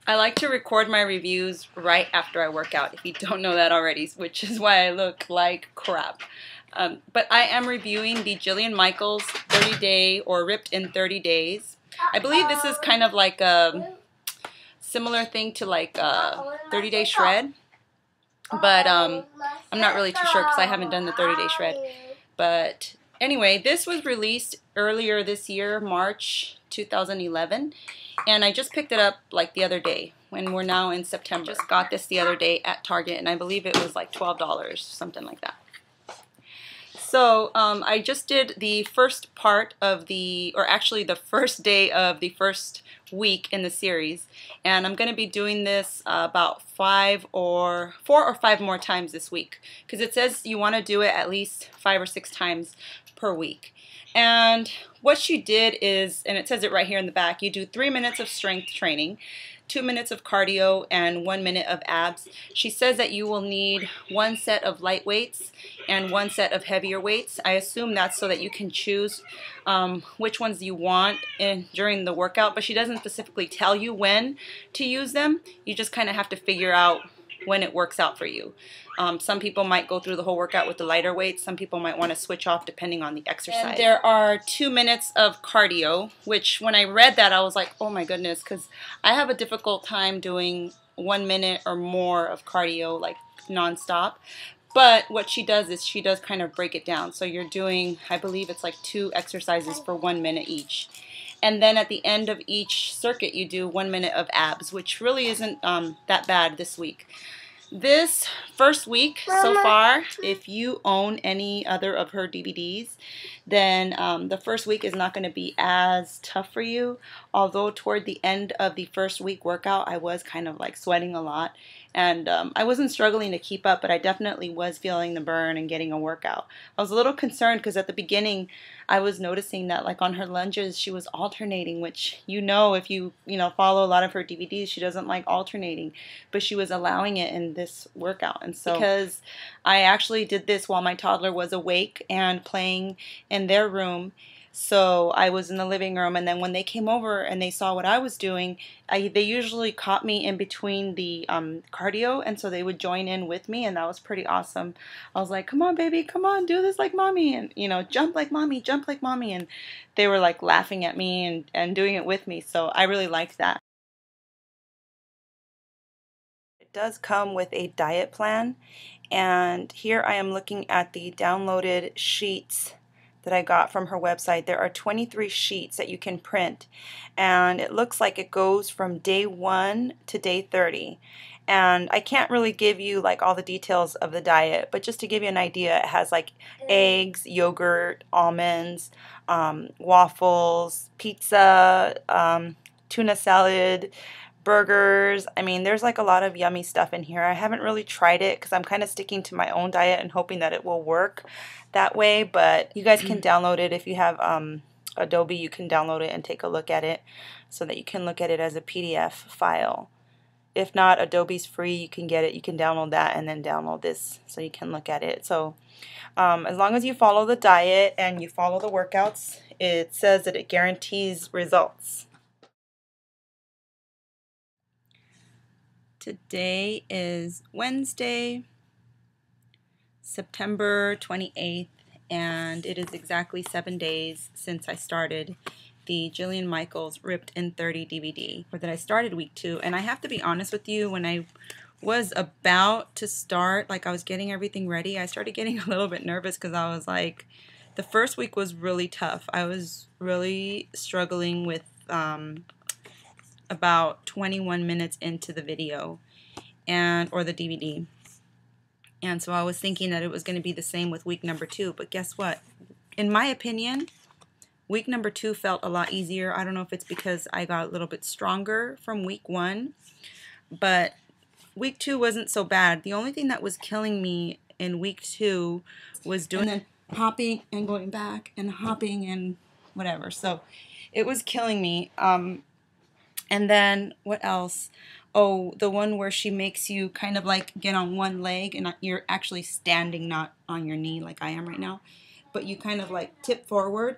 I like to record my reviews right after I work out, if you don't know that already, which is why I look like crap. But I am reviewing the Jillian Michaels 30-day or ripped in 30 days. I believe this is kind of like a similar thing to like a 30-day shred, but I'm not really too sure because I haven't done the 30-day shred. But anyway, this was released earlier this year, March 2011, and I just picked it up like the other day when we're now in September. Just got this the other day at Target, and I believe it was like $12, something like that. So I just did the first part of the, or actually the first day of the first week in the series, and I'm going to be doing this about 4 or 5 more times this week, because it says you want to do it at least 5 or 6 times per week. And what she did is, and it says it right here in the back, you do 3 minutes of strength training, 2 minutes of cardio, and 1 minute of abs. She says that you will need 1 set of light weights and 1 set of heavier weights. I assume that's so that you can choose which ones you want during the workout, but she doesn't specifically tell you when to use them. You just kind of have to figure out when it works out for you. Some people might go through the whole workout with the lighter weights. Some people might want to switch off depending on the exercise. And there are 2 minutes of cardio, which when I read that I was like, oh my goodness, because I have a difficult time doing 1 minute or more of cardio like non-stop. But what she does is she does kind of break it down. So you're doing, I believe it's like 2 exercises for 1 minute each. And then at the end of each circuit you do 1 minute of abs, which really isn't that bad this week. This first week so far, if you own any other of her DVDs, then the first week is not going to be as tough for you. Although toward the end of the first week workout, I was kind of like sweating a lot. And I wasn't struggling to keep up, but I definitely was feeling the burn and getting a workout. I was a little concerned because at the beginning I was noticing that like on her lunges she was alternating, which if you follow a lot of her DVDs, she doesn't like alternating, but she was allowing it in this workout. And so because I actually did this while my toddler was awake and playing in their room, so I was in the living room, and then when they came over and they saw what I was doing, they usually caught me in between the cardio, and so they would join in with me, and that was pretty awesome. I was like, come on baby, come on, do this like mommy, and jump like mommy, jump like mommy, and they were like laughing at me and doing it with me, so I really liked that. It does come with a diet plan, and here I am looking at the downloaded sheets that I got from her website. There are 23 sheets that you can print, and it looks like it goes from day 1 to day 30. And I can't really give you like all the details of the diet, but just to give you an idea, it has like eggs, yogurt, almonds, waffles, pizza, tuna salad, burgers. I mean, there's like a lot of yummy stuff in here. I haven't really tried it because I'm kind of sticking to my own diet and hoping that it will work that way, but you guys can download it. If you have Adobe, you can download it and take a look at it so that you can look at it as a PDF file. If not, Adobe's free. You can get it. You can download that and then download this so you can look at it. So as long as you follow the diet and you follow the workouts, it says that it guarantees results. Today is Wednesday, September 28th, and it is exactly 7 days since I started the Jillian Michaels Ripped in 30 DVD, or that I started week 2. And I have to be honest with you, when I was about to start, like I was getting everything ready, I started getting a little bit nervous because I was like, the first week was really tough. I was really struggling with about 21 minutes into the video or the DVD. And so I was thinking that it was going to be the same with week number 2, but guess what? In my opinion, week number 2 felt a lot easier. I don't know if it's because I got a little bit stronger from week 1, but week 2 wasn't so bad. The only thing that was killing me in week 2 was doing and then hopping and going back and hopping and whatever. So it was killing me. And then what else? Oh, the one where she makes you kind of like get on one leg and you're actually standing, not on your knee like I am right now, but you kind of like tip forward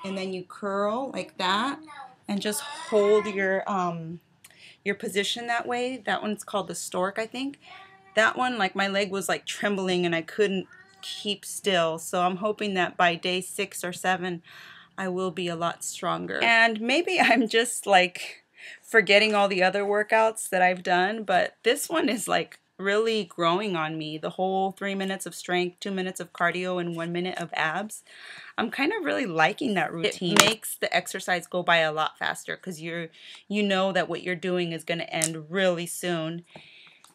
and then you curl like that and just hold your your position that way. That one's called the stork, I think. That one, like, my leg was like trembling and I couldn't keep still. So I'm hoping that by day 6 or 7, I will be a lot stronger. And maybe I'm just like forgetting all the other workouts that I've done, but this one is like really growing on me. The whole 3 minutes of strength, 2 minutes of cardio, and 1 minute of abs. I'm kind of really liking that routine. It makes the exercise go by a lot faster because you know that what you're doing is going to end really soon,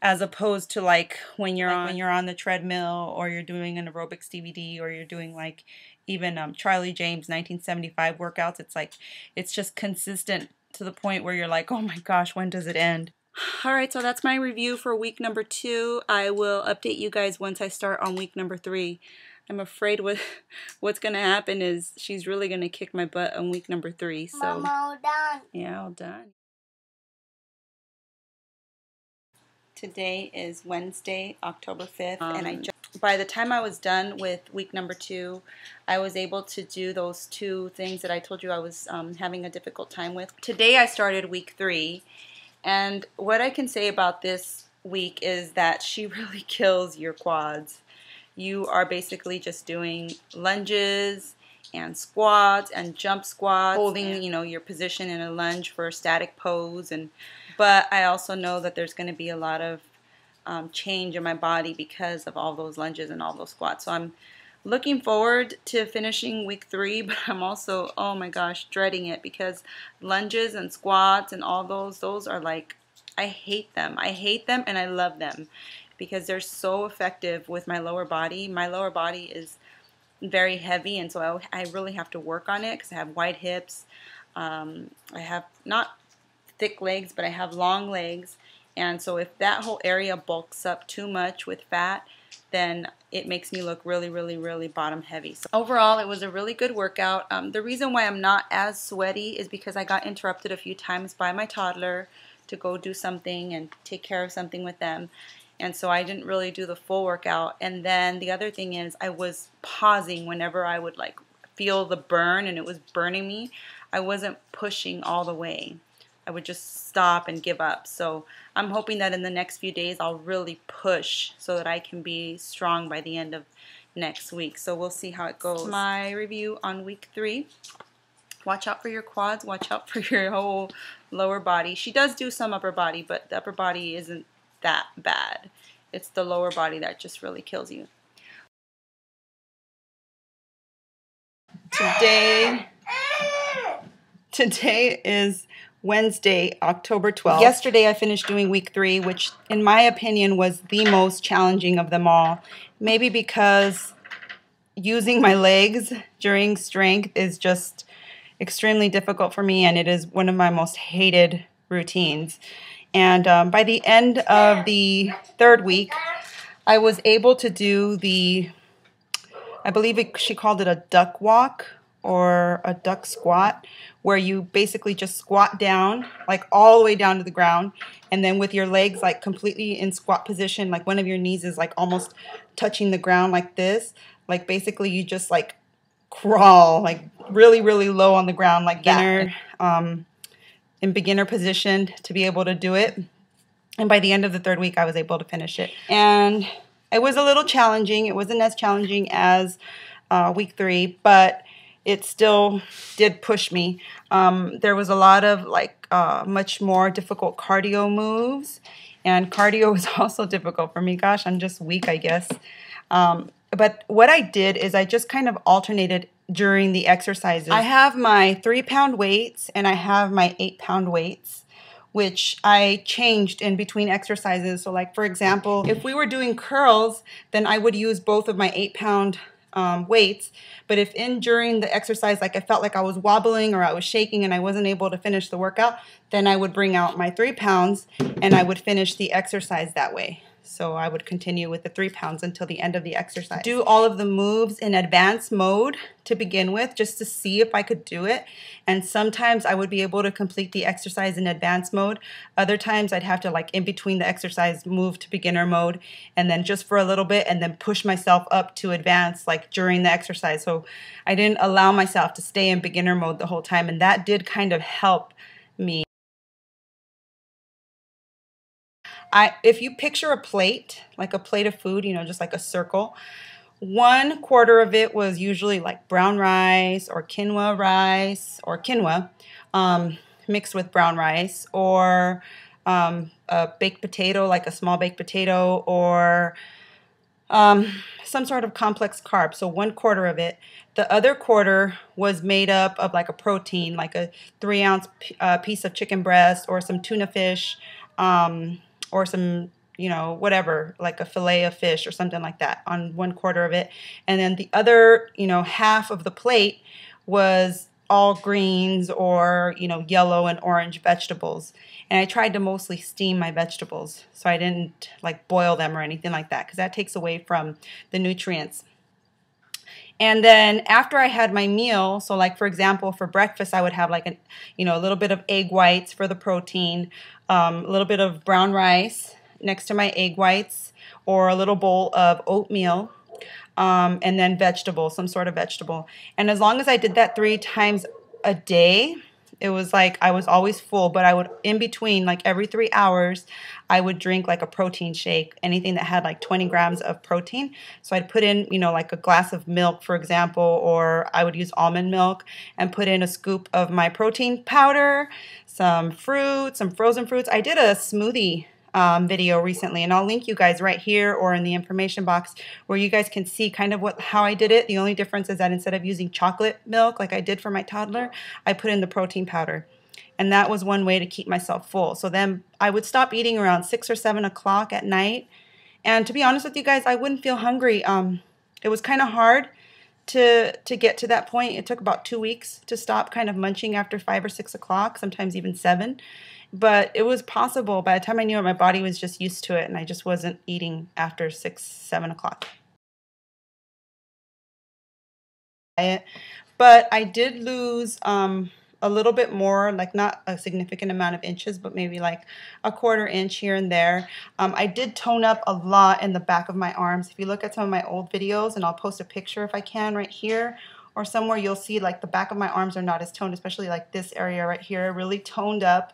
as opposed to like when you're on the treadmill, or you're doing an aerobics DVD, or you're doing like even Charlie James 1975 workouts. It's like it's just consistent to the point where you're like, oh my gosh, when does it end? All right, so that's my review for week number 2. I will update you guys once I start on week number 3. I'm afraid what's going to happen is she's really going to kick my butt on week number 3. So, Mama, all done. Yeah, all done. Today is Wednesday, October 5th, and by the time I was done with week number 2, I was able to do those 2 things that I told you I was having a difficult time with. Today I started week 3, and what I can say about this week is that she really kills your quads. You are basically just doing lunges and squats and jump squats, holding, your position in a lunge for a static pose. But I also know that there's going to be a lot of change in my body because of all those lunges and all those squats. So I'm looking forward to finishing week 3, but I'm also, oh my gosh, dreading it, because lunges and squats and all those are like, I hate them. I hate them and I love them, because they're so effective with my lower body. My lower body is very heavy, and so I really have to work on it because I have wide hips. I have not thick legs, but I have long legs, and so if that whole area bulks up too much with fat, then it makes me look really, really, really bottom heavy. So overall, it was a really good workout. The reason why I'm not as sweaty is because I got interrupted a few times by my toddler to go do something and take care of something with them. And so I didn't really do the full workout. And then the other thing is I was pausing whenever I would like feel the burn and it was burning me. I wasn't pushing all the way. I would just stop and give up. So I'm hoping that in the next few days I'll really push so that I can be strong by the end of next week. So we'll see how it goes. My review on week 3. Watch out for your quads. Watch out for your whole lower body. She does do some upper body, but the upper body isn't that bad. It's the lower body that just really kills you. Today is Wednesday, October 12th. Yesterday I finished doing week 3, which in my opinion was the most challenging of them all. Maybe because using my legs during strength is just extremely difficult for me, and it is one of my most hated routines. And by the end of the 3rd week, I was able to do I believe she called it a duck walk or a duck squat, where you basically just squat down, like all the way down to the ground, and then with your legs like completely in squat position, like one of your knees is like almost touching the ground like this. Like basically you just like crawl like really, really low on the ground like that. In beginner position to be able to do it. And by the end of the 3rd week, I was able to finish it. And it was a little challenging. It wasn't as challenging as week 3, but it still did push me. There was a lot of like much more difficult cardio moves, and cardio is also difficult for me. Gosh, I'm just weak, I guess. But what I did is I just kind of alternated during the exercises. I have my 3-pound weights and I have my 8-pound weights, which I changed in between exercises. So like, for example, if we were doing curls, then I would use both of my 8-pound weights. But if during the exercise, like I felt like I was wobbling or I was shaking and I wasn't able to finish the workout, then I would bring out my 3 pounds and I would finish the exercise that way. So I would continue with the 3 pounds until the end of the exercise. Do all of the moves in advanced mode to begin with, just to see if I could do it. And sometimes I would be able to complete the exercise in advanced mode. Other times I'd have to, like, in between the exercise, move to beginner mode and then just for a little bit and then push myself up to advanced, like during the exercise. So I didn't allow myself to stay in beginner mode the whole time, and that did kind of help me. if you picture a plate, like a plate of food, you know, just like a circle, 1/4 of it was usually like brown rice or quinoa mixed with brown rice, or a baked potato, like a small baked potato, or some sort of complex carb. So 1/4 of it. The other quarter was made up of like a protein, like a 3-ounce piece of chicken breast, or some tuna fish, or some, you know, whatever, like a fillet of fish or something like that on 1/4 of it. And then the other, you know, half of the plate was all greens, or, you know, yellow and orange vegetables. And I tried to mostly steam my vegetables, so I didn't like boil them or anything like that, because that takes away from the nutrients. And then after I had my meal, so like for example, for breakfast, I would have like a little bit of egg whites for the protein, a little bit of brown rice next to my egg whites, or a little bowl of oatmeal, and then vegetable, some sort of vegetable. And as long as I did that 3 times a day, it was like I was always full, but I would, in between, like every 3 hours, I would drink like a protein shake, anything that had like 20 grams of protein. So I'd put in, you know, like a glass of milk, for example, or I would use almond milk and put in a scoop of my protein powder, some fruit, some frozen fruits. I did a smoothie video recently, and I'll link you guys right here or in the information box, where you guys can see kind of how I did it. The only difference is that instead of using chocolate milk like I did for my toddler, I put in the protein powder. And that was one way to keep myself full. So then I would stop eating around 6 or 7 o'clock at night. And to be honest with you guys, I wouldn't feel hungry. It was kind of hard to get to that point. It took about 2 weeks to stop kind of munching after 5 or 6 o'clock, sometimes even 7. But it was possible. By the time I knew it, my body was just used to it, and I just wasn't eating after 6, 7 o'clock. But I did lose a little bit more, like not a significant amount of inches, but maybe like a 1/4 inch here and there. I did tone up a lot in the back of my arms. If you look at some of my old videos, and I'll post a picture if I can right here or somewhere, you'll see like the back of my arms are not as toned, especially like this area right here, really toned up.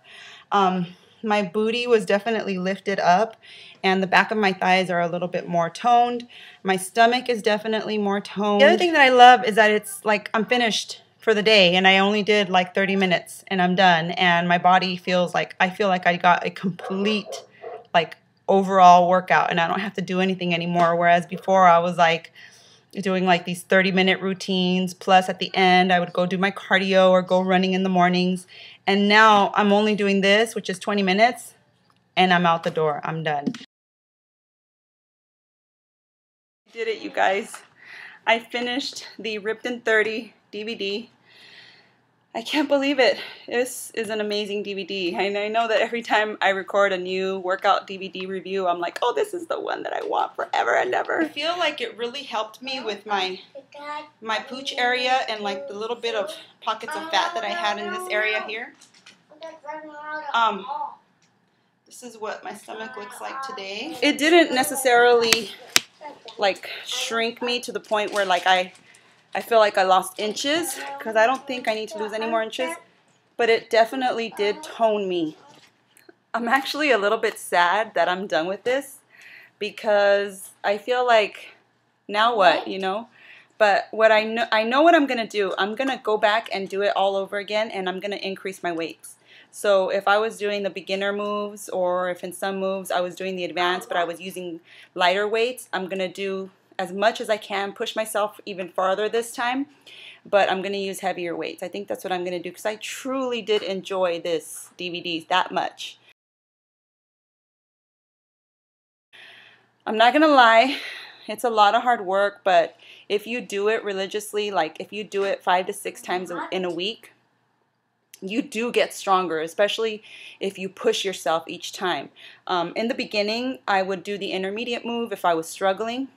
My booty was definitely lifted up, and the back of my thighs are a little bit more toned. My stomach is definitely more toned. The other thing that I love is that it's like I'm finished for the day, and I only did like 30 minutes and I'm done, and my body feels like, I feel like I got a complete like overall workout, and I don't have to do anything anymore. Whereas before I was like doing like these 30-minute routines, plus at the end I would go do my cardio or go running in the mornings. And now I'm only doing this, which is 20 minutes, and I'm out the door. I'm done. I did it, you guys. I finished the Ripped in 30 DVD. I can't believe it. This is an amazing DVD. And I know that every time I record a new workout DVD review, I'm like, oh, this is the one that I want forever and ever. I feel like it really helped me with my pooch area, and like the little bit of pockets of fat that I had in this area here. This is what my stomach looks like today. It didn't necessarily like shrink me to the point where like I feel like I lost inches, because I don't think I need to lose any more inches, but it definitely did tone me. I'm actually a little bit sad that I'm done with this, because I feel like, now what, you know? But what I know what I'm going to do. I'm going to go back and do it all over again, and I'm going to increase my weights. So if I was doing the beginner moves, or if in some moves I was doing the advanced but I was using lighter weights, I'm going to do as much as I can, push myself even farther this time, but I'm going to use heavier weights. I think that's what I'm going to do, because I truly did enjoy this DVD that much. I'm not going to lie, it's a lot of hard work, but if you do it religiously, like if you do it 5 to 6 times in a week, you do get stronger, especially if you push yourself each time. In the beginning, I would do the intermediate move if I was struggling.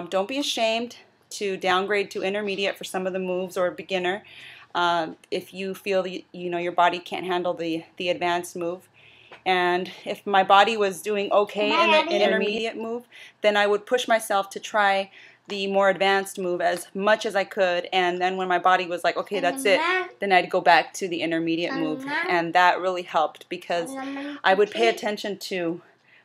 Don't be ashamed to downgrade to intermediate for some of the moves, or beginner, if you feel your body can't handle the advanced move. And if my body was doing okay in the intermediate move, then I would push myself to try the more advanced move as much as I could. And then when my body was like, okay, that's it, then I'd go back to the intermediate move. And that really helped, because I would pay attention to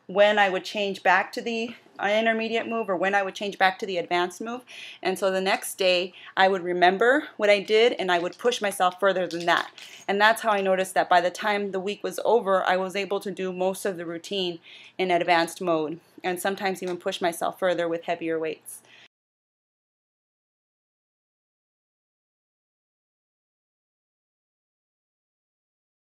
when I would change back to the intermediate move or when I would change back to the advanced move. And so the next day I would remember what I did and I would push myself further than that. And that's how I noticed that by the time the week was over, I was able to do most of the routine in advanced mode and sometimes even push myself further with heavier weights.